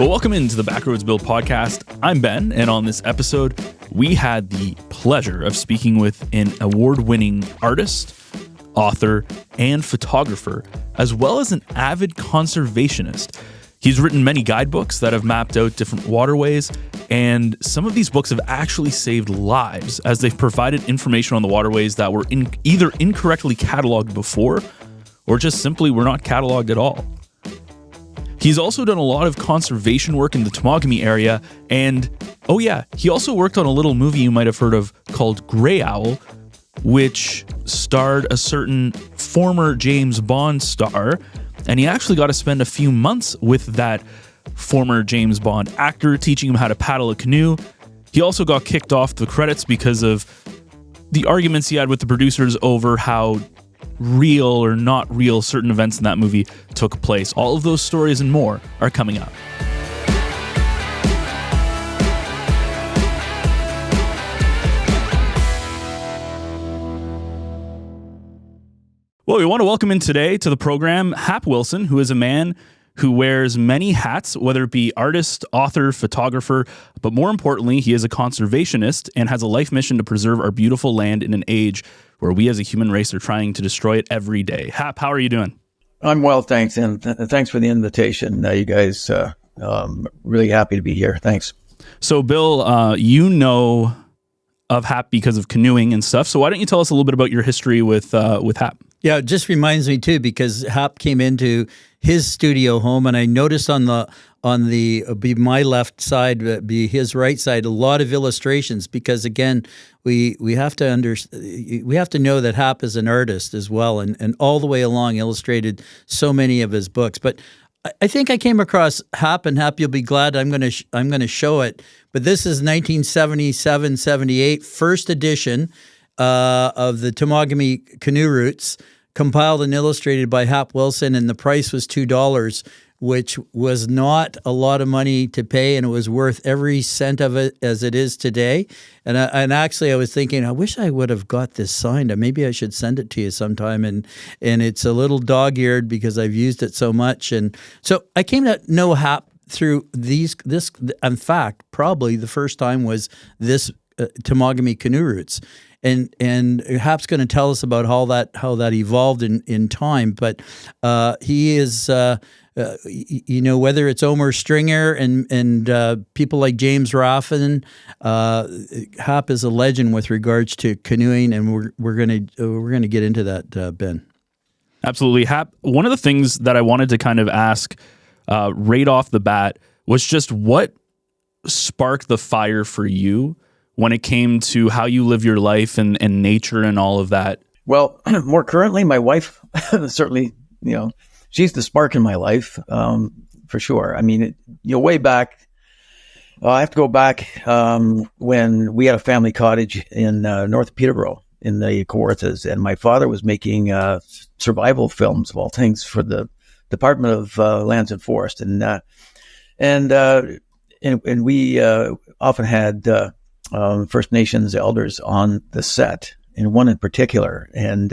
Well, welcome into the Backroads Build podcast. I'm Ben, and on this episode, we had the pleasure of speaking with an award-winning artist, author, and photographer, as well as an avid conservationist. He's written many guidebooks that have mapped out different waterways, and some of these books have actually saved lives as they've provided information on the waterways that were either incorrectly cataloged before or just simply were not cataloged at all. He's also done a lot of conservation work in the Temagami area, and he also worked on a little movie you might have heard of called Grey Owl, which starred a certain former James Bond star, and he actually got to spend a few months with that former James Bond actor, teaching him how to paddle a canoe. He also got kicked off the credits because of the arguments he had with the producers over how real or not real certain events in that movie took place. All of those stories and more are coming up. Well, we want to welcome in today to the program Hap Wilson, who is a man who wears many hats, whether it be artist, author, photographer, but more importantly, he is a conservationist and has a life mission to preserve our beautiful land in an age where we as a human race are trying to destroy it every day. Hap, how are you doing? I'm well, thanks, and thanks for the invitation. You guys, really happy to be here. Thanks. So, Bill, you know of Hap because of canoeing and stuff, so why don't you tell us a little bit about your history with Hap? Yeah, it just reminds me too, because Hap came into his studio home, and I noticed on the my left side, be his right side, a lot of illustrations. Because again, we have to know that Hap is an artist as well, and all the way along illustrated so many of his books. But I think I came across Hap, and Hap, you'll be glad I'm going to show it. But this is 1977-78, first edition of the Temagami canoe routes, compiled and illustrated by Hap Wilson, and the price was $2, which was not a lot of money to pay, and it was worth every cent of it as it is today. And actually, I was thinking, I wish I would have got this signed. Maybe I should send it to you sometime. And it's a little dog-eared because I've used it so much. And so I came to know Hap through this. In fact, probably the first time was this Temagami canoe routes. And Hap's going to tell us about how that evolved in time. But he is, whether it's Omer Stringer and people like James Raffin, Hap is a legend with regards to canoeing, and we're gonna get into that, Ben. Absolutely, Hap. One of the things that I wanted to kind of ask right off the bat was just what sparked the fire for you when it came to how you live your life and nature and all of that? Well, more currently, my wife, certainly, she's the spark in my life, for sure. I mean, way back, I have to go back when we had a family cottage in north Peterborough in the Kawarthas, and my father was making survival films of all things for the Department of Lands and Forest, and we often had First Nations elders on the set, and one in particular. And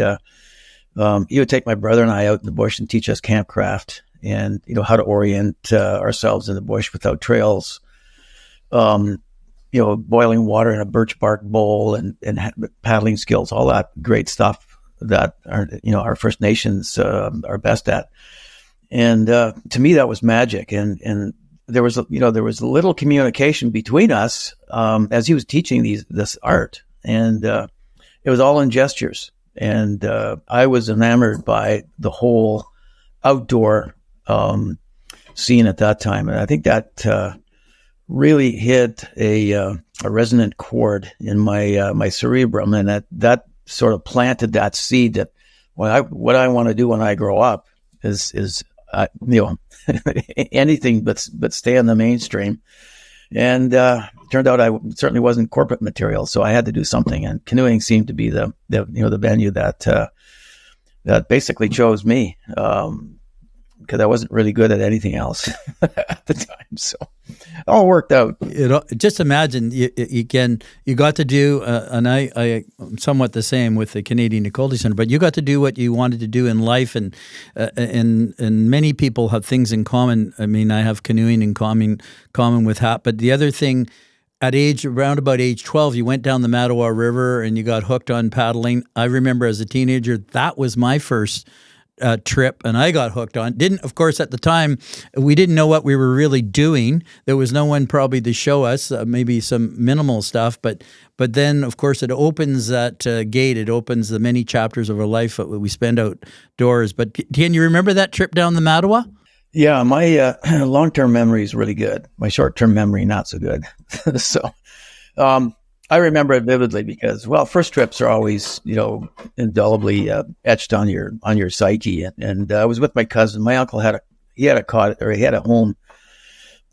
he would take my brother and I out in the bush and teach us campcraft and, how to orient ourselves in the bush without trails, boiling water in a birch bark bowl and paddling skills, all that great stuff that our First Nations are best at. And to me, that was magic. And there was a little communication between us as he was teaching this art, and it was all in gestures. And I was enamored by the whole outdoor scene at that time, and I think that really hit a resonant chord in my cerebrum, and that sort of planted that seed that what I want to do when I grow up is anything but stay in the mainstream. And turned out I certainly wasn't corporate material, so I had to do something. And canoeing seemed to be the venue that basically chose me. because I wasn't really good at anything else at the time. So it all worked out. Just imagine you got to do, and I'm somewhat the same with the Canadian Equality Center, but you got to do what you wanted to do in life, and many people have things in common. I mean, I have canoeing in common with Hap, but the other thing, around about age 12, you went down the Mattawa River and you got hooked on paddling. I remember as a teenager, that was my first trip, and I got hooked on. Of course, at the time, we didn't know what we were really doing. There was no one probably to show us, maybe some minimal stuff, but then, of course, it opens that gate. It opens the many chapters of our life that we spend outdoors. But can you remember that trip down the Mattawa? Yeah, my long-term memory is really good. My short-term memory, not so good. So I remember it vividly because, well, first trips are always, indelibly etched on your psyche. And I was with my cousin. My uncle had a home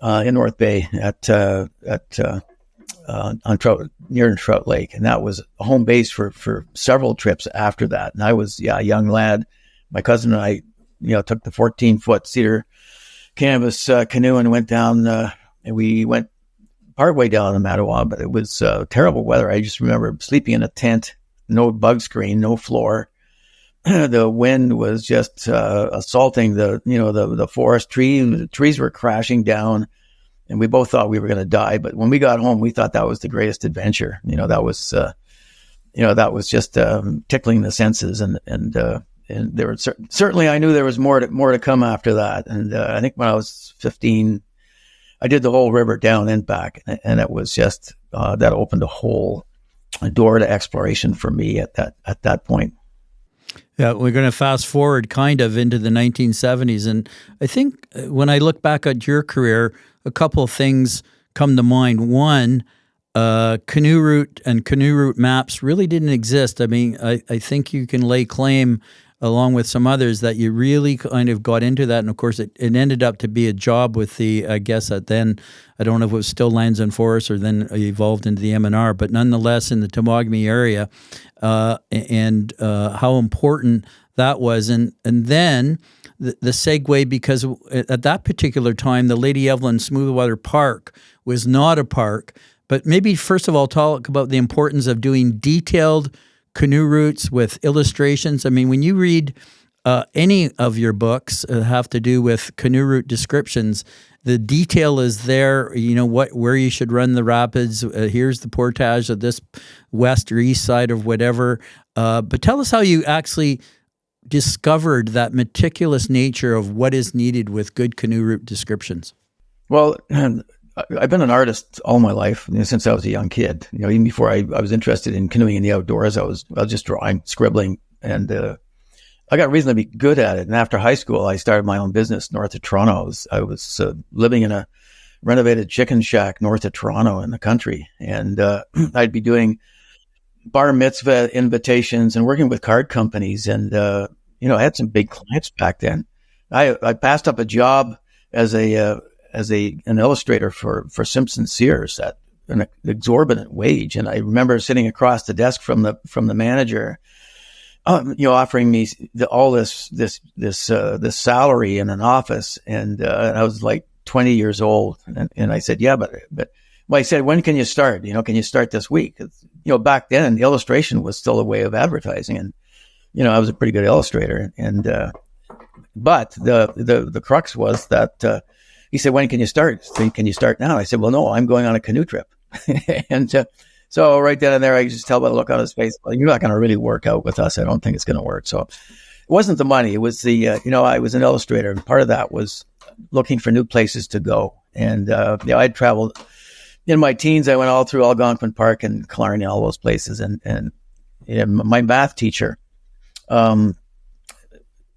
in North Bay near Trout Lake, and that was a home base for several trips after that. And I was a young lad. My cousin and I, took the 14-foot cedar canvas canoe and went down. And we went partway down the Mattawa, but it was terrible weather. I just remember sleeping in a tent, no bug screen, no floor. The wind was just assaulting the forest trees. The trees were crashing down, and we both thought we were going to die. But when we got home, we thought that was the greatest adventure. That was just tickling the senses, and there were certainly, I knew there was more to come after that. And I think when I was 15. I did the whole river down and back, and it was just that opened a door to exploration for me at that point. Yeah, we're going to fast forward kind of into the 1970s, and I think when I look back at your career, a couple of things come to mind. One, canoe route and canoe route maps really didn't exist. I mean, I think you can lay claim, along with some others, that you really kind of got into that. And of course, it ended up to be a job with I don't know if it was still Lands and Forests or then evolved into the M&R, but nonetheless in the Temagami area, and how important that was. And then the segue, because at that particular time, the Lady Evelyn Smoothwater Park was not a park. But maybe first of all, talk about the importance of doing detailed canoe routes with illustrations. I mean, when you read any of your books have to do with canoe route descriptions, the detail is there. Where you should run the rapids. Here's the portage of this west or east side of whatever. But tell us how you actually discovered that meticulous nature of what is needed with good canoe route descriptions. Well, I've been an artist all my life, since I was a young kid. Even before I was interested in canoeing in the outdoors, I was just drawing, scribbling, and I got reasonably good at it. And after high school, I started my own business north of Toronto. I was living in a renovated chicken shack north of Toronto in the country, and I'd be doing bar mitzvah invitations and working with card companies. And I had some big clients back then. I passed up a job as an illustrator for Simpson Sears at an exorbitant wage. And I remember sitting across the desk from the manager, offering me all this salary in an office. And I was like 20 years old. And I said, yeah, but I said, when can you start? Can you start this week? Back then illustration was still a way of advertising. And, I was a pretty good illustrator. And, but the crux was that, he said, when can you start? Can you start now? I said, well, no, I'm going on a canoe trip. And so right then and there, I could just tell by the look on his face, well, you're not going to really work out with us. I don't think it's going to work. So it wasn't the money. It was I was an illustrator. And part of that was looking for new places to go. And, I'd traveled in my teens. I went all through Algonquin Park and Killarney, all those places. And my math teacher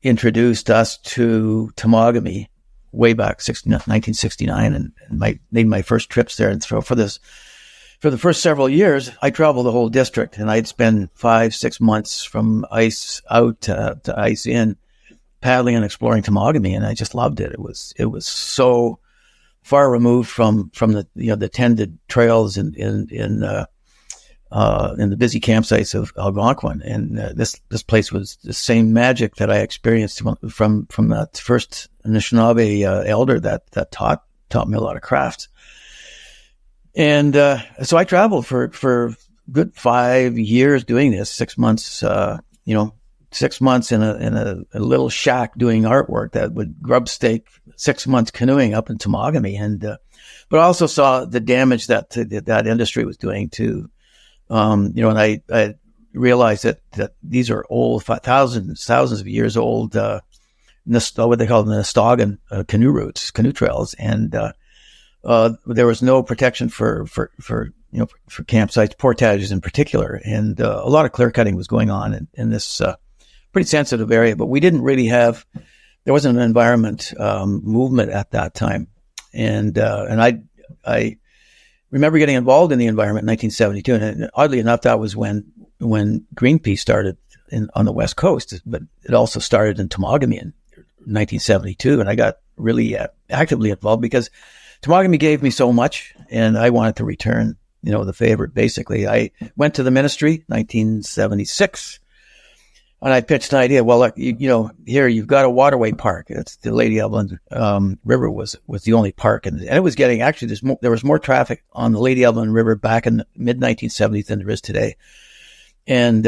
introduced us to Temagami way back 1969, and made my first trips there. And so for the first several years, I traveled the whole district, and I'd spend 5-6 months from ice out to ice in, paddling and exploring Temagami, and I just loved it. It was so far removed from the tended trails in in the busy campsites of Algonquin. And this place was the same magic that I experienced from that first Anishinaabe elder that taught me a lot of crafts. And so I traveled for good 5 years doing this, 6 months, 6 months in a little shack doing artwork that would grub stake, 6 months canoeing up in Temagami. And but I also saw the damage that industry was doing to, and I realized that these are old, thousands of years old, what they call the Nestogan canoe routes, canoe trails. And there was no protection for campsites, portages in particular. And a lot of clear cutting was going on in this pretty sensitive area, but we didn't really there wasn't an environment movement at that time. And I remember getting involved in the environment in 1972. And oddly enough, that was when Greenpeace started on the West Coast, but it also started in Temagami in 1972. And I got really actively involved because Temagami gave me so much and I wanted to return, the favor. Basically, I went to the ministry 1976 and I pitched an idea. Well, here you've got a waterway park. It's the Lady Evelyn River was the only park, and it was getting there was more traffic on the Lady Evelyn River back in the mid 1970s than there is today, and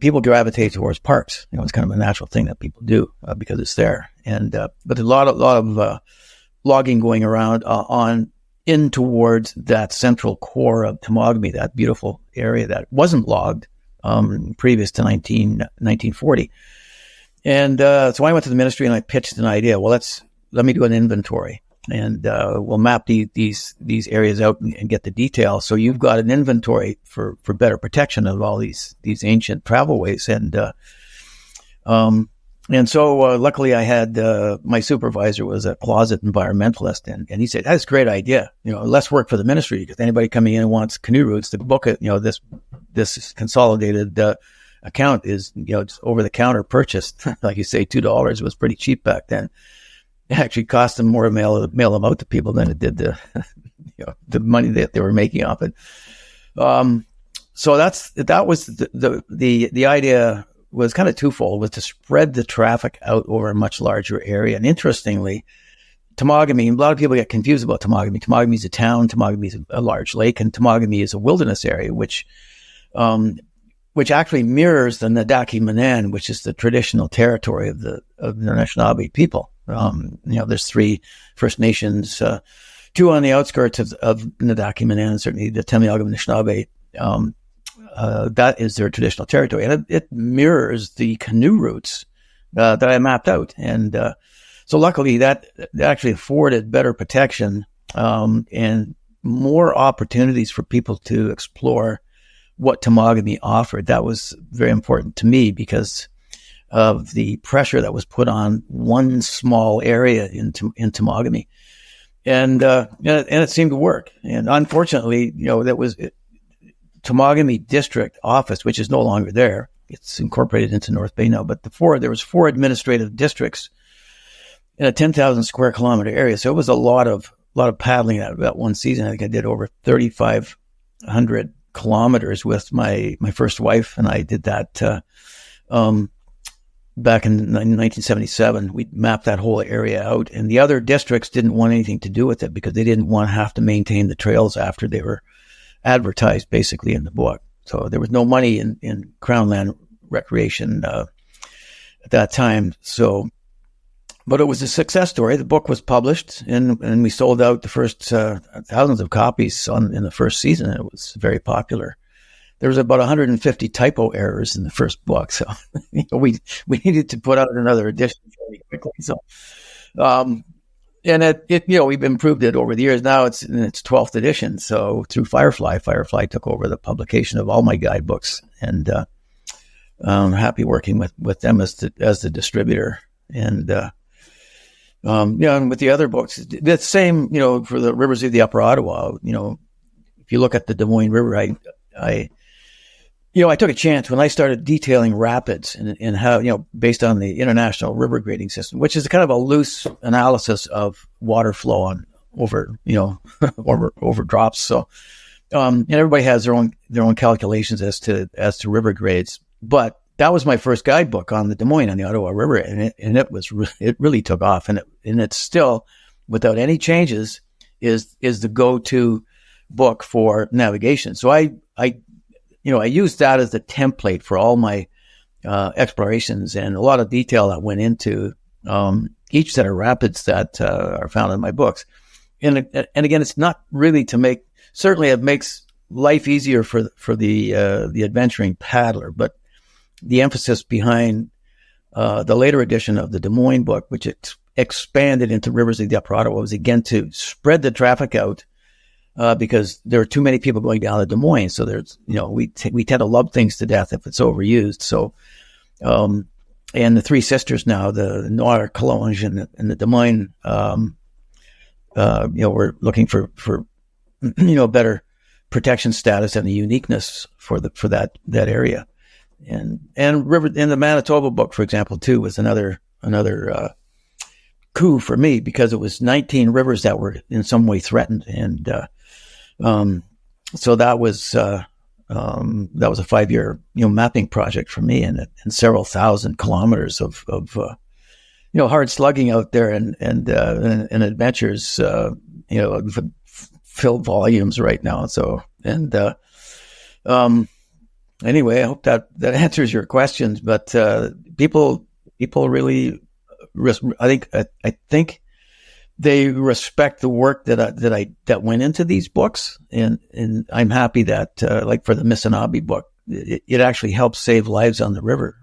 people gravitate towards parks. It's kind of a natural thing that people do because it's there, and but a lot of logging going around on in towards that central core of Temagami, that beautiful area that wasn't logged previous to 1940. And so I went to the ministry and I pitched an idea. Well, let me do an inventory and we'll map these areas out and get the detail. So you've got an inventory for better protection of all these ancient travelways. And so luckily I had my supervisor was a closet environmentalist, and he said, that's a great idea. Less work for the ministry because anybody coming in wants canoe routes to book it. This consolidated account is, it's over the counter purchased. Like you say, $2 was pretty cheap back then. It actually cost them more to mail them out to people than it did the money that they were making off it. So that was the idea was kind of twofold, was to spread the traffic out over a much larger area. And interestingly, Temagami, a lot of people get confused about Temagami. Temagami is a town, Temagami is a large lake, and Temagami is a wilderness area, which actually mirrors the Nadaki-Manan, which is the traditional territory of the Anishinaabe people. There's 3 First Nations, 2 on the outskirts of Nadaki-Manan, certainly the Temiagam Anishinaabe, that is their traditional territory. And it mirrors the canoe routes that I mapped out. And so luckily that actually afforded better protection and more opportunities for people to explore what Temagami offered. That was very important to me because of the pressure that was put on one small area in Temagami. And it seemed to work. And unfortunately, that was Temagami district office, which is no longer there. It's incorporated into North Bay now, but there was 4 administrative districts in a 10,000 square kilometer area. So it was a lot of paddling that one season. I think I did over 3,500 kilometers with my first wife, and I did that back in 1977. We mapped that whole area out, and the other districts didn't want anything to do with it because they didn't want to have to maintain the trails after they were advertised basically in the book. So there was no money in Crown Land recreation at that time. So, but it was a success story. The book was published and we sold out the first thousands of copies in the first season. It was very popular. There was about 150 typo errors in the first book. So we needed to put out another edition fairly quickly. So, and we've improved it over the years. Now it's in its 12th edition. So through Firefly took over the publication of all my guidebooks, and I'm happy working with them as the distributor. And and with the other books, the same. For the rivers of the Upper Ottawa. If you look at the Des Moines River, I took a chance when I started detailing rapids and how, based on the International River Grading System, which is kind of a loose analysis of water flow over drops. So and everybody has their own calculations as to river grades. But that was my first guidebook on the Des Moines, on the Ottawa River, and it really took off, and it's still, without any changes, is the go-to book for navigation. So I used that as the template for all my explorations, and a lot of detail that went into each set of rapids that are found in my books. And again, it's not really to make. Certainly, it makes life easier for the adventuring paddler, but the emphasis behind the later edition of the Des Moines book, which expanded into rivers of the Upper Ottawa, was again to spread the traffic out because there are too many people going down the Des Moines. So there's, we tend to love things to death if it's overused. So, and the Three Sisters now, the Noir, Collonges, and the Des Moines, we're looking for better protection status and the uniqueness for that area. And river in the Manitoba book, for example, too, was another coup for me, because it was 19 rivers that were in some way threatened, and so that was a 5-year mapping project for me, and several thousand kilometers of hard slugging out there, and adventures fill volumes right now. So anyway, I hope that answers your questions. But people really, I think they respect the work that went into these books, and I'm happy that like for the Missinaba book, it actually helped save lives on the river,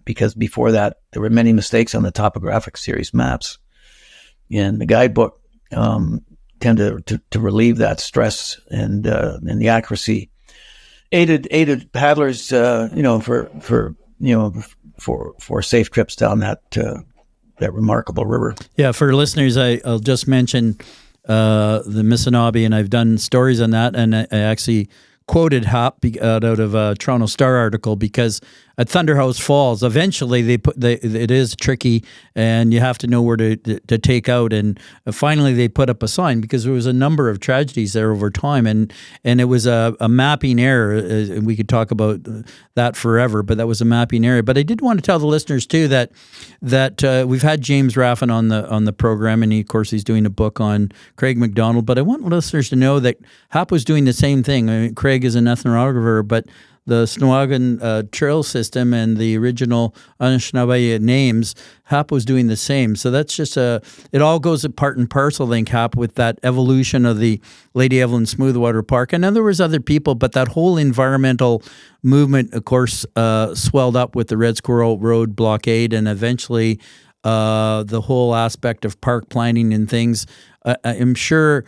because before that there were many mistakes on the topographic series maps, and the guidebook tended to relieve that stress, and the accuracy aided paddlers, for safe trips down that remarkable river. Yeah, for listeners, I'll just mention the Missinaba, and I've done stories on that, and I actually quoted Hap out of a Toronto Star article, because at Thunderhouse Falls, eventually it is tricky, and you have to know where to take out. And finally, they put up a sign, because there was a number of tragedies there over time, and it was a mapping error. And we could talk about that forever, but that was a mapping error. But I did want to tell the listeners too that we've had James Raffin on the program, and of course he's doing a book on Craig MacDonald. But I want listeners to know that Hap was doing the same thing. I mean, Craig is an ethnographer, but the Snoqualmie Trail System and the original Anishinaabe names, Hap was doing the same. So that's just it all goes part and parcel, I think, Hap, with that evolution of the Lady Evelyn Smoothwater Park. I know there was other people, but that whole environmental movement, of course, swelled up with the Red Squirrel Road blockade, and eventually the whole aspect of park planning and things. I'm sure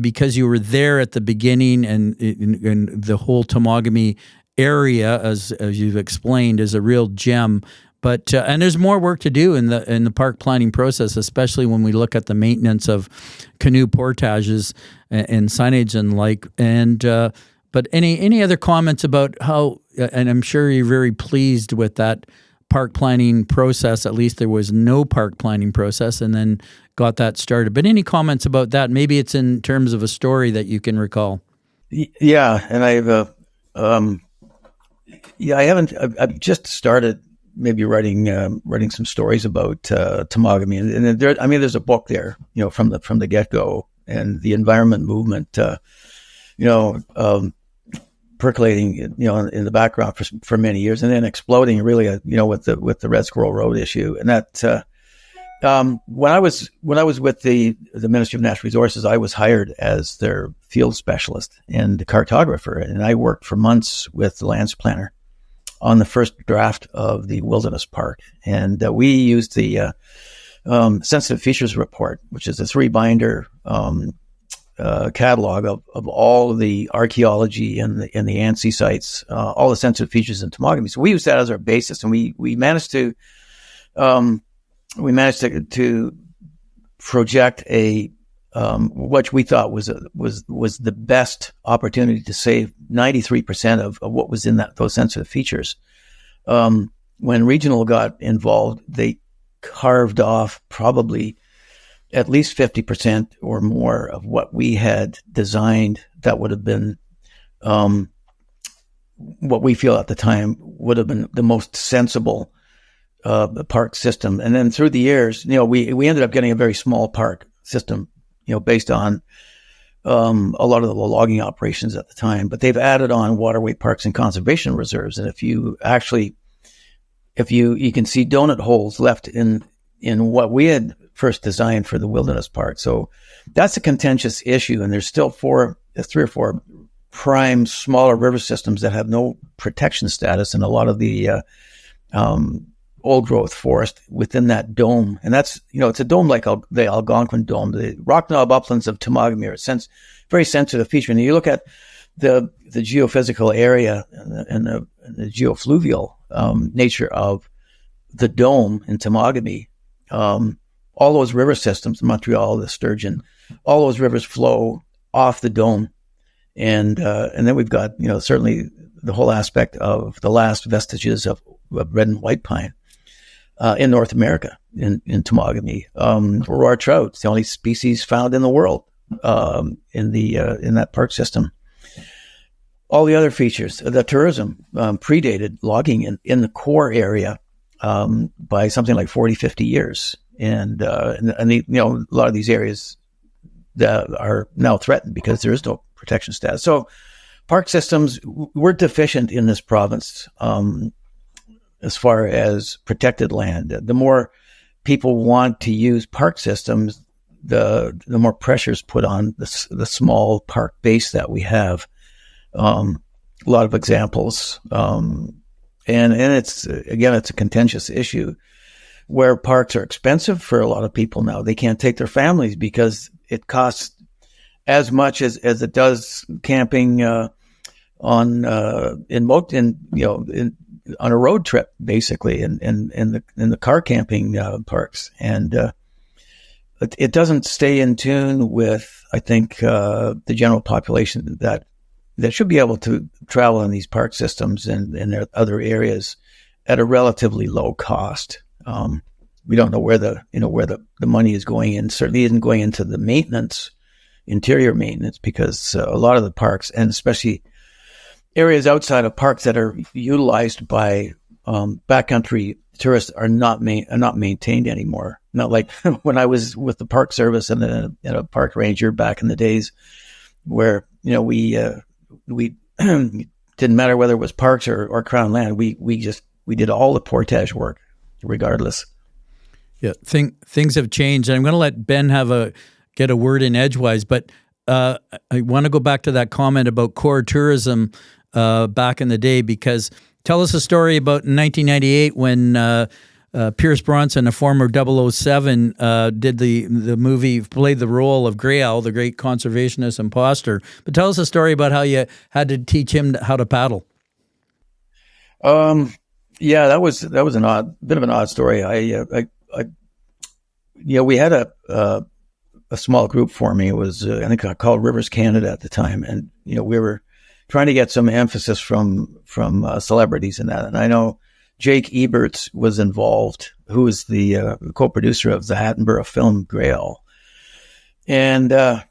because you were there at the beginning, and the whole Temagami area, as you've explained, is a real gem. But and there's more work to do in the park planning process, especially when we look at the maintenance of canoe portages and signage and like. And but any other comments about how? And I'm sure you're very pleased with that park planning process. At least there was no park planning process, and then got that started. But any comments about that? Maybe it's in terms of a story that you can recall. Yeah, and I've just started maybe writing some stories about Temagami, and there's a book there, from the get-go, and the environment movement, percolating, in the background for many years, and then exploding really, with the Red Squirrel Road issue. And that, when I was with the Ministry of Natural Resources, I was hired as their field specialist and cartographer, and I worked for months with the lands planner on the first draft of the Wilderness Park. And we used the Sensitive Features Report, which is a 3-binder catalog of all of the archaeology and the ANSI sites, all the sensitive features in Temagami. So we used that as our basis, and we managed to project what we thought was the best opportunity to save 93% of what was in those sensitive features. When regional got involved, they carved off probably at least 50% or more of what we had designed that would have been what we feel at the time would have been the most sensible park system. And then through the years, we ended up getting a very small park system, based on a lot of the logging operations at the time. But they've added on waterway parks and conservation reserves. And if you can see donut holes left in what we had first designed for the wilderness park. So that's a contentious issue. And there's still 3 or 4 prime smaller river systems that have no protection status in a lot of the old growth forest within that dome. And that's, it's a dome like the Algonquin Dome. The Rock Knob uplands of Temagami are a very sensitive feature. And you look at the geophysical area and the geofluvial nature of the dome in Temagami. All those river systems, Montreal, the Sturgeon, all those rivers flow off the dome. And then we've got, certainly the whole aspect of the last vestiges of red and white pine in North America, in Temagami. Aurora trout, it's the only species found in the world in that park system. All the other features, the tourism predated logging in the core area by something like 40, 50 years. And a lot of these areas that are now threatened because there is no protection status. So park systems, we're deficient in this province as far as protected land. The more people want to use park systems, the more pressure is put on the small park base that we have. A lot of examples. And it's a contentious issue where parks are expensive for a lot of people now. They can't take their families because it costs as much as it does camping on a road trip, basically, in the car camping parks, and it doesn't stay in tune with, I think, the general population that should be able to travel in these park systems and their other areas at a relatively low cost. We don't know where the money is going in. Certainly isn't going into the maintenance, interior maintenance, because a lot of the parks, and especially areas outside of parks that are utilized by backcountry tourists, are not maintained anymore. Not like when I was with the Park Service and a park ranger back in the days, where we didn't matter whether it was parks or Crown land. We did all the portage work, regardless. Yeah, things have changed, and I'm going to let Ben get a word in edgewise, but I want to go back to that comment about core tourism back in the day, because tell us a story about 1998 when Pierce Bronson, a former 007, did the movie, played the role of Grey Owl, the great conservationist imposter. But tell us a story about how you had to teach him how to paddle. Yeah, that was bit of an odd story. We had a small group forming. It was I think called Rivers Canada at the time, and we were trying to get some emphasis from celebrities in that. And I know Jake Eberts was involved, who was the co-producer of the Attenborough film Grey Owl. And I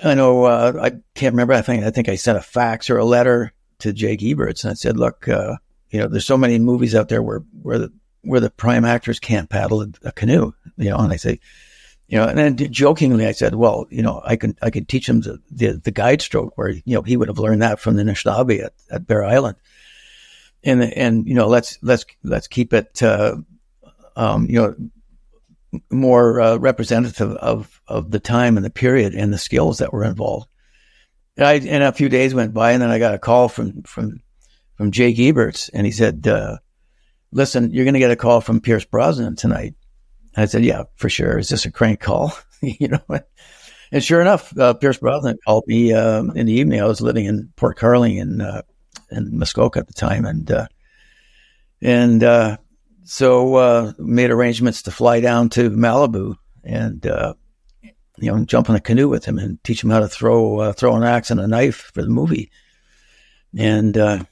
know I can't remember. I think I sent a fax or a letter to Jake Eberts, and I said, "Look, there's so many movies out there where the prime actors can't paddle a canoe." And I say, and then jokingly I said, "Well, I could teach him the guide stroke, where he would have learned that from the Anishinaabe at Bear Island." And let's keep it more representative of the time and the period and the skills that were involved. And a few days went by, and then I got a call from Jake Eberts, and he said, "Listen, you're going to get a call from Pierce Bronson tonight." I said, "Yeah, for sure. Is this a crank call?" And sure enough, Pierce Bronson called me in the evening. I was living in Port Carling in Muskoka at the time, and so made arrangements to fly down to Malibu and jump in a canoe with him and teach him how to throw an axe and a knife for the movie. And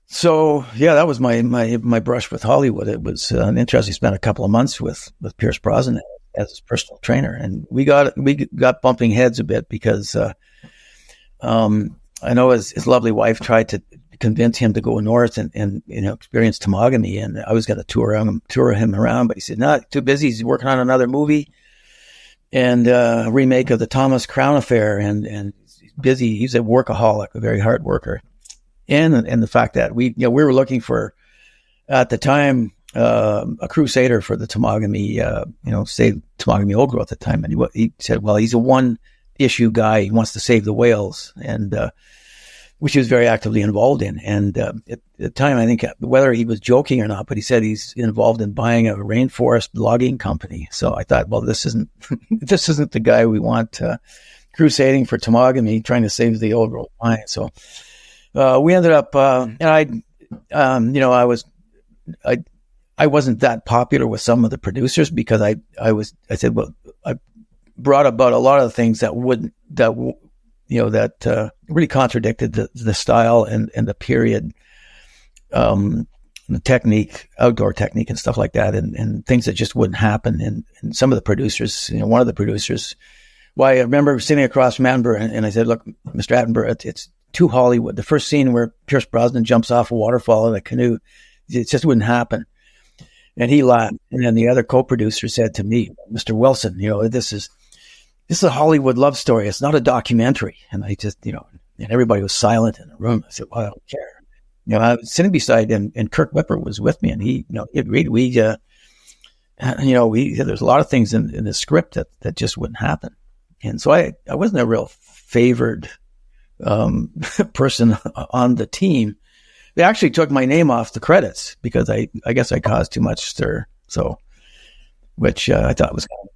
so yeah, that was my brush with Hollywood. It was an interesting. Spent a couple of months with Pierce Bronson as his personal trainer, and we got bumping heads a bit because I know his lovely wife tried to convince him to go north and experience tomogamy, and I was going to tour him around, but he said, "No, too busy. He's working on another movie and a remake of the Thomas Crown Affair, and he's busy. He's a workaholic, a very hard worker." And the fact that we were looking for, at the time, a crusader for the tomogamy, save tomogamy old growth at the time. And he said, well, he's a one-issue guy. He wants to save the whales, and which he was very actively involved in. And at the time, I think, whether he was joking or not, but he said he's involved in buying a rainforest logging company. So I thought, well, this isn't the guy we want crusading for tomogamy, trying to save the old growth pine. So we ended up, and I wasn't that popular with some of the producers because I said, well, I brought about a lot of things that really contradicted the style and the period, the technique, outdoor technique and stuff like that, and things that just wouldn't happen. And some of the producers, one of the producers, I remember sitting across from Attenborough and I said, look, Mr. Attenborough, it's too Hollywood. The first scene where Pierce Bronson jumps off a waterfall in a canoe, it just wouldn't happen. And he laughed. And then the other co-producer said to me, Mr. Wilson, this is a Hollywood love story. It's not a documentary. And I just, and everybody was silent in the room. I said, well, I don't care. I was sitting beside him, and Kirk Whipper was with me, and he agreed. There's a lot of things in the script that just wouldn't happen. And so I wasn't a real favored person on the team. They actually took my name off the credits because I guess I caused too much stir. So, which I thought was kind of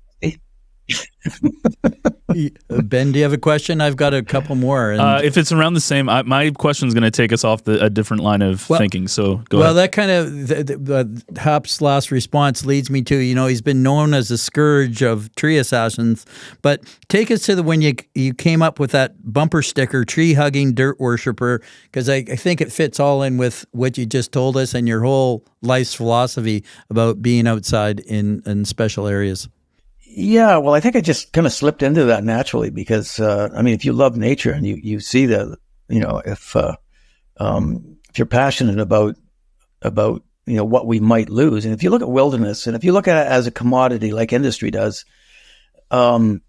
Ben, do you have a question? I've got a couple more. If it's around the same, my question is going to take us off a different line of thinking. So go ahead. Well, that kind of Hap's last response leads me to, he's been known as a scourge of tree assassins. But take us to when you came up with that bumper sticker, tree hugging dirt worshiper, because I think it fits all in with what you just told us and your whole life's philosophy about being outside in special areas. Yeah, well, I think I just kind of slipped into that naturally because, if you love nature and you see if you're passionate about what we might lose, and if you look at wilderness and if you look at it as a commodity like industry does, as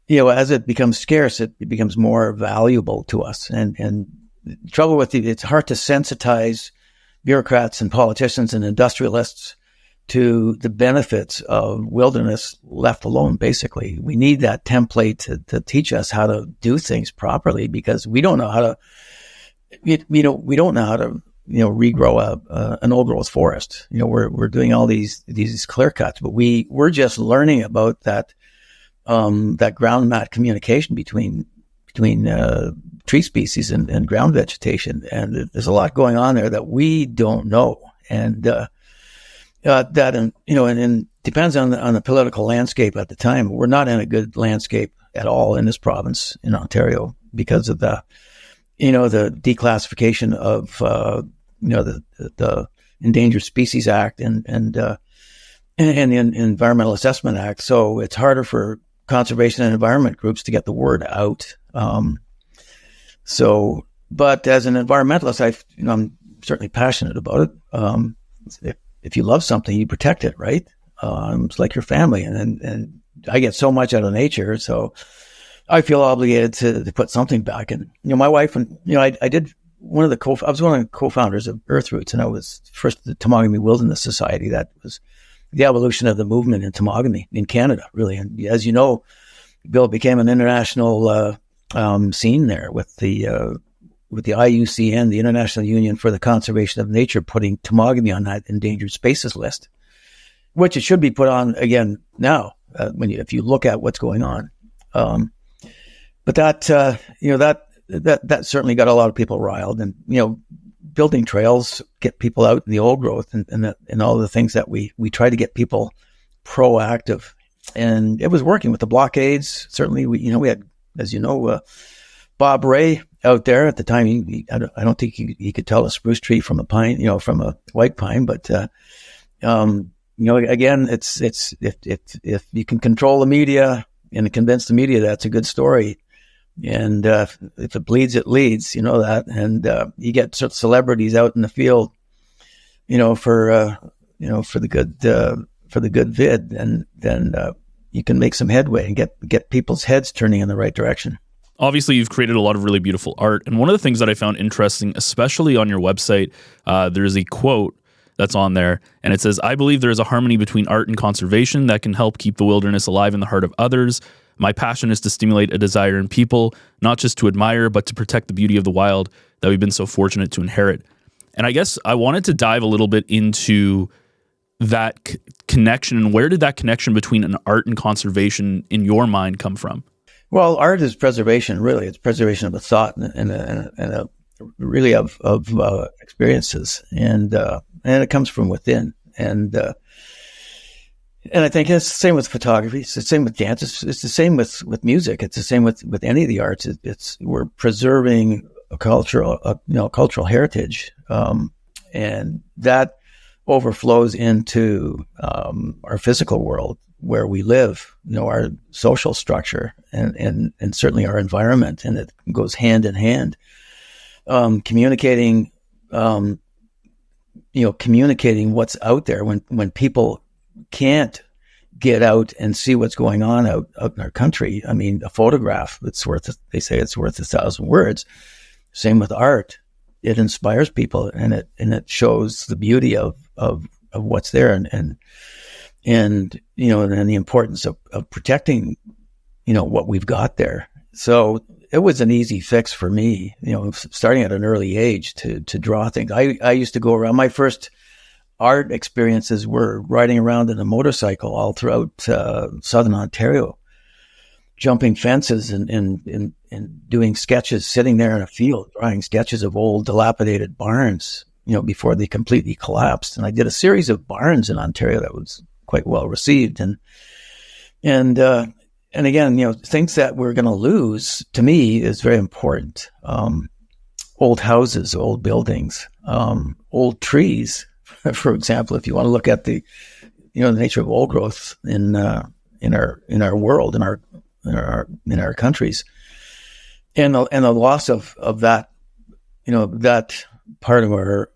it becomes scarce, it becomes more valuable to us. And the trouble with it's hard to sensitize bureaucrats and politicians and industrialists to the benefits of wilderness left alone. Basically, we need that template to teach us how to do things properly because we don't know how to, regrow an old growth forest. We're doing all these clear cuts, but we're just learning about that ground mat communication between tree species and ground vegetation, and there's a lot going on there that we don't know, and and depends on the political landscape at the time. We're not in a good landscape at all in this province in Ontario because of the declassification of the Endangered Species Act and the Environmental Assessment Act. So it's harder for conservation and environment groups to get the word out. But as an environmentalist, I'm certainly passionate about it. If you love something, you protect it, right? It's like your family, and I get so much out of nature, so I feel obligated to put something back. And my wife and I was one of the co-founders of Earth Roots, and I was first the Tomogamy Wilderness Society. That was the evolution of the movement in tomogamy in Canada, really. And as you know, Bill became an international scene there with the IUCN, the International Union for the Conservation of Nature, putting tomogamy on that endangered species list, which it should be put on again now if you look at what's going on. But that certainly got a lot of people riled, and building trails get people out in the old growth and all the things that we try to get people proactive, and it was working with the blockades. Certainly, we had, as Bob Ray out there at the time. I don't think he could tell a spruce tree from a pine, from a white pine. But again, it's if you can control the media and convince the media that's a good story, And if it bleeds, it leads, you know that. And you get sort of celebrities out in the field, for the good vid, and then you can make some headway and get people's heads turning in the right direction. Obviously, you've created a lot of really beautiful art. And one of the things that I found interesting, especially on your website, there's a quote that's on there, and it says, "I believe there is a harmony between art and conservation that can help keep the wilderness alive in the heart of others. My passion is to stimulate a desire in people, not just to admire, but to protect the beauty of the wild that we've been so fortunate to inherit." And I guess I wanted to dive a little bit into that connection, and where did that connection between an art and conservation in your mind come from? Well, art is preservation, really. It's preservation of a thought and really of experiences, and it comes from within. And I think it's the same with photography. It's the same with dance. It's the same with music. It's the same with any of the arts. We're preserving a cultural heritage, and that overflows into our physical world where we live, our social structure, and certainly our environment, and it goes hand in hand. Communicating what's out there when people can't get out and see what's going on out in our country. I mean, a photograph they say it's worth 1,000 words. Same with art. It inspires people, and it shows the beauty of what's there, and the importance of protecting, what we've got there. So it was an easy fix for me, starting at an early age to draw things. I used to go around. My first art experiences were riding around in a motorcycle all throughout southern Ontario, jumping fences and doing sketches, sitting there in a field, drawing sketches of old dilapidated barns, before they completely collapsed. And I did a series of barns in Ontario that was quite well received. And again, things that we're going to lose, to me, is very important. Old houses, old buildings, old trees. For example, if you want to look at the nature of old growth in our world, in our countries, and the loss of that, that part of our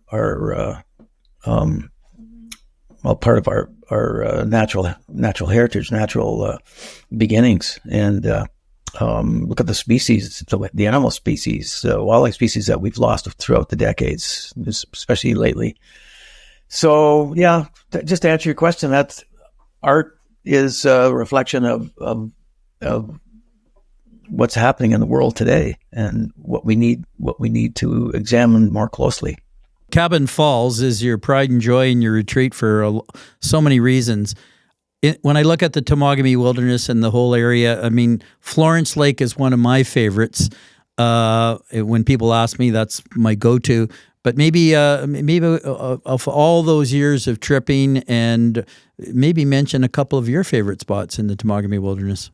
natural heritage, natural beginnings, and look at the species, the animal species, wildlife species that we've lost throughout the decades, especially lately. So, yeah, just to answer your question, that art is a reflection of what's happening in the world today and what we need to examine more closely. Cabin Falls is your pride and joy and your retreat for so many reasons. When I look at the Temagami Wilderness and the whole area, I mean, Florence Lake is one of my favorites. When people ask me, that's my go-to. But maybe of all those years of tripping, and maybe mention a couple of your favorite spots in the Temagami Wilderness.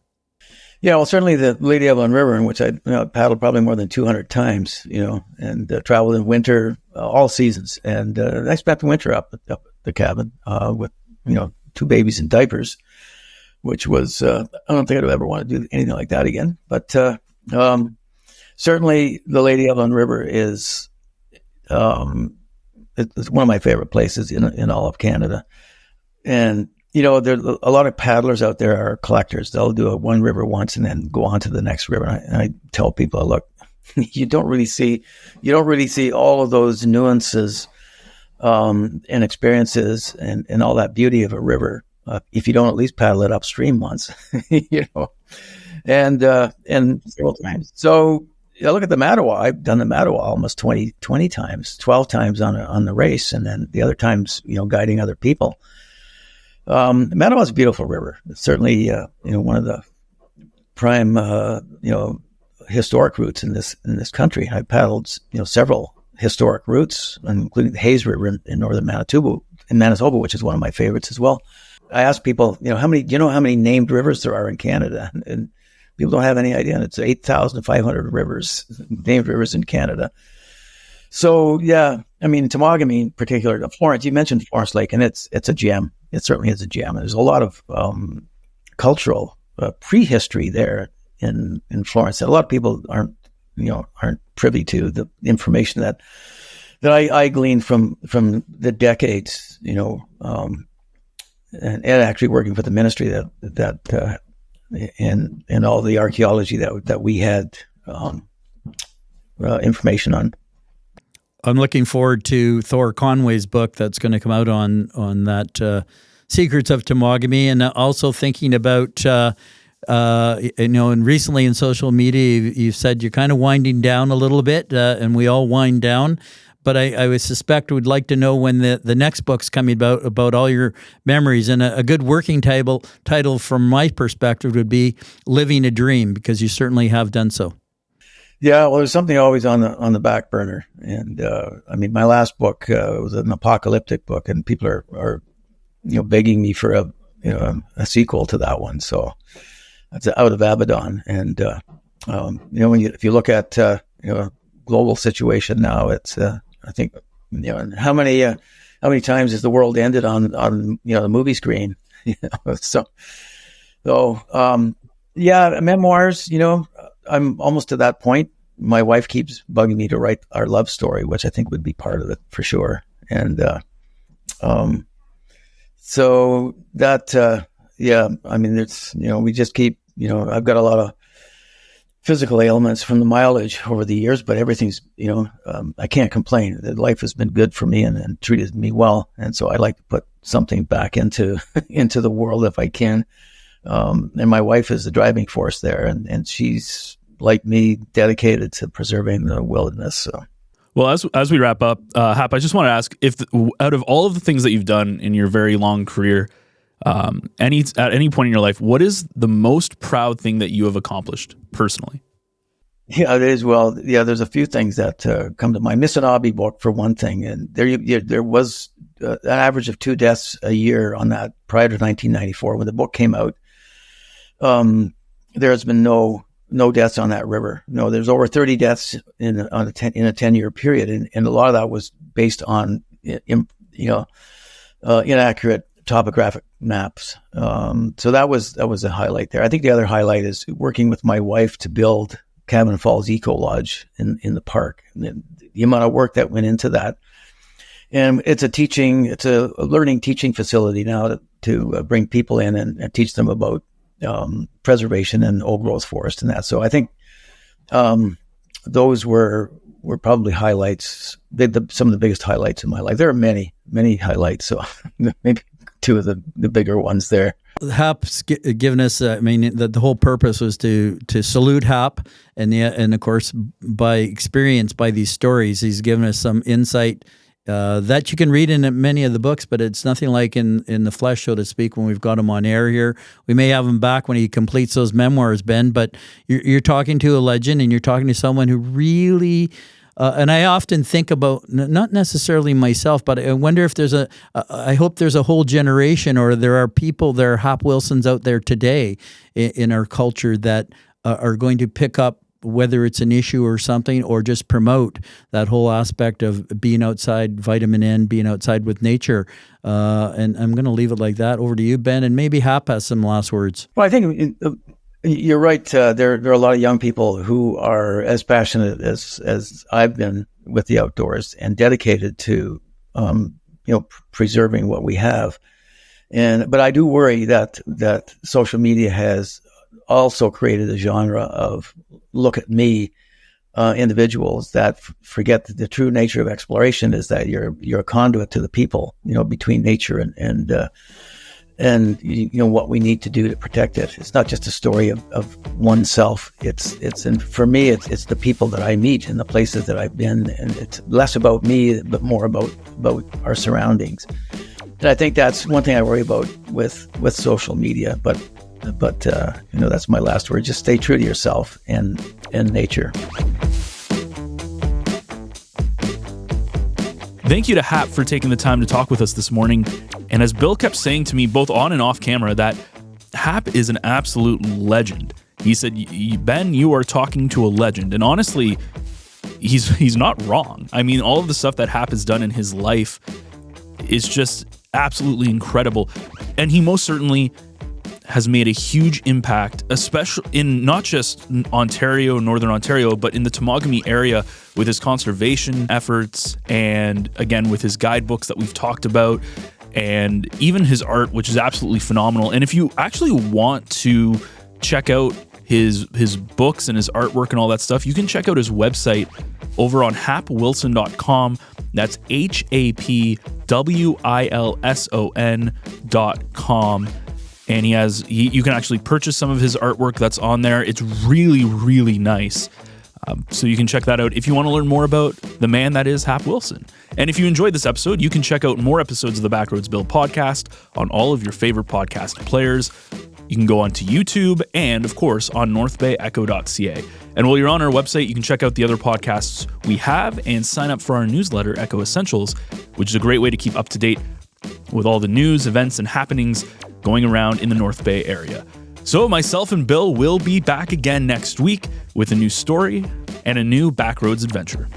Yeah, well, certainly the Lady Evelyn River, in which I paddled probably more than 200 times, and traveled in winter, all seasons. And I spent the winter up at the cabin with, 2 babies in diapers, which was, I don't think I'd ever want to do anything like that again. But certainly the Lady Evelyn River is it's one of my favorite places in all of Canada. And there a lot of paddlers out there are collectors. They'll do one river once and then go on to the next river. And I tell people, look, you don't really see all of those nuances and experiences and all that beauty of a river if you don't at least paddle it upstream once, and several times. So look at the Mattawa. I've done the Mattawa almost 20 times, 12 times on the race, and then the other times, guiding other people. The Mattawa is a beautiful river. It's certainly, one of the prime, historic routes in this country. I paddled, several historic routes, including the Hayes River in northern Manitoba, which is one of my favorites as well. I ask people, how many named rivers there are in Canada? And people don't have any idea. And it's 8,500 rivers, named rivers in Canada. So, yeah, I mean, Temagami in particular, Florence, you mentioned Florence Lake, and it's a gem. It certainly is a gem. There's a lot of cultural prehistory there in Florence that a lot of people aren't privy to, the information that I gleaned from the decades, and actually working for the ministry that and all the archaeology that we had information on. I'm looking forward to Thor Conway's book that's going to come out on that Secrets of Temagami, and also thinking about and recently in social media you've said you're kind of winding down a little bit, and we all wind down. But I would suspect would like to know when the next book's coming about all your memories. And a good working title from my perspective would be Living a Dream, because you certainly have done so. Yeah, well, there's something always on the back burner. And my last book was an apocalyptic book, and people are begging me for a sequel to that one. So that's Out of Abaddon. And if you look at global situation now, it's I think how many times has the world ended on the movie screen? Memoirs. I'm almost to that point. My wife keeps bugging me to write our love story, which I think would be part of it for sure. And so that it's we just keep I've got a lot of physical ailments from the mileage over the years, but everything's, I can't complain. Life has been good for me and treated me well. And so I like to put something back into the world if I can. And my wife is the driving force there, and she's, like me, dedicated to preserving the wilderness. So. Well, as we wrap up, Hap, I just want to ask if out of all of the things that you've done in your very long career, at any point in your life, what is the most proud thing that you have accomplished personally? Yeah, it is. Well, yeah, there's a few things that come to mind. Missinaibi book, for one thing, and there was an average of 2 deaths a year on that prior to 1994 when the book came out. There has been no deaths on that river. No, there's over 30 deaths in a 10-year period, and a lot of that was based on inaccurate topographic maps. So that was a highlight there. I think the other highlight is working with my wife to build Cabin Falls Eco Lodge in the park. And the amount of work that went into that. And it's a learning teaching facility now to bring people in and teach them about preservation and old growth forest and that. So I think those were probably highlights, some of the biggest highlights in my life. There are many, many highlights. So maybe 2 of the bigger ones there. Hap's given us, the whole purpose was to salute Hap, and of course, by experience, by these stories, he's given us some insight that you can read in many of the books, but it's nothing like in the flesh, so to speak, when we've got him on air here. We may have him back when he completes those memoirs, Ben, but you're talking to a legend, and you're talking to someone who really... and I often think about, not necessarily myself, but I wonder if I hope there's a whole generation, or there are Hap Wilsons out there today in our culture that are going to pick up, whether it's an issue or something, or just promote that whole aspect of being outside, vitamin N, being outside with nature. And I'm going to leave it like that. Over to you, Ben, and maybe Hap has some last words. Well, I think you're right. There are a lot of young people who are as passionate as I've been with the outdoors and dedicated to, preserving what we have. But I do worry that social media has also created a genre of look at me individuals that forget that the true nature of exploration is that you're a conduit to the people, between nature and what we need to do to protect it. It's not just a story of oneself. And for me, it's the people that I meet and the places that I've been, and it's less about me, but more about our surroundings. And I think that's one thing I worry about with social media. But that's my last word. Just stay true to yourself and nature. Thank you to Hap for taking the time to talk with us this morning. And as Bill kept saying to me, both on and off camera, that Hap is an absolute legend. He said, Ben, you are talking to a legend. And honestly, he's not wrong. I mean, all of the stuff that Hap has done in his life is just absolutely incredible. And he most certainly has made a huge impact, especially in not just Ontario, Northern Ontario, but in the Temagami area with his conservation efforts, and again with his guidebooks that we've talked about, and even his art, which is absolutely phenomenal. And if you actually want to check out his books and his artwork and all that stuff, you can check out his website over on hapwilson.com. That's HAPWILSON.com. And you can actually purchase some of his artwork that's on there. It's really, really nice. So you can check that out if you want to learn more about the man that is Hap Wilson. And if you enjoyed this episode, you can check out more episodes of the Backroads Build podcast on all of your favorite podcast players. You can go onto YouTube and, of course, on NorthBayEcho.ca. And while you're on our website, you can check out the other podcasts we have and sign up for our newsletter, Echo Essentials, which is a great way to keep up to date with all the news, events, and happenings going around in the North Bay area. So myself and Bill will be back again next week with a new story and a new Backroads adventure.